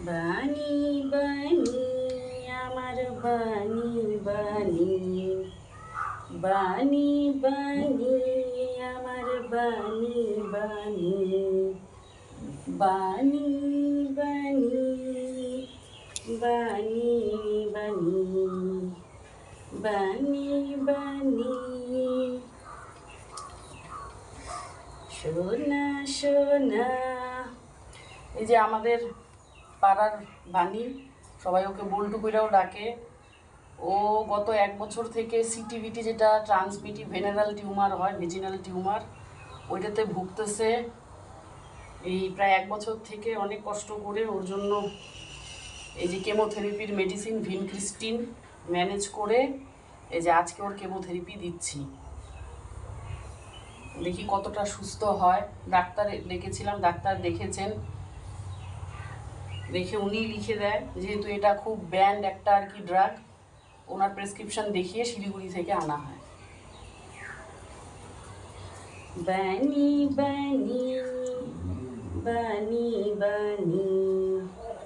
বানি বানি আমার বানি বানি, বানি বানি আমার বানি বানি, বানি বানি বানি বানি, বানি বানি। সোনা সোনা, এই যে আমাদের পাড়ার বাণী, সবাই ওকে বল্টু কইরাও ডাকে। ও গত 1 বছর থেকে সিটিভিটি, যেটা ট্রান্সমিটিভ ভেনারাল টিউমার হয়, ভেজিনাল টিউমার, ওইটাতে ভুগতেছে। এই প্রায় 1 বছর থেকে অনেক কষ্ট করে ওর জন্য এই যে কেমোথেরাপির মেডিসিন ভিনক্রিস্টিন ম্যানেজ করে এই যে আজকে ওর কেমোথেরাপি দিচ্ছি। দেখি কতটা সুস্থ হয়। ডাক্তার ডেকেছিলাম, ডাক্তার দেখেছেন, দেখে উনি লিখে দেয়, যেহেতু এটা খুব ব্যান্ড একটা আর কি ড্রাগ, ওনার প্রেসক্রিপশন দেখিয়ে শিলিগুড়ি থেকে আনা হয়। বানি বানি বানি বানি।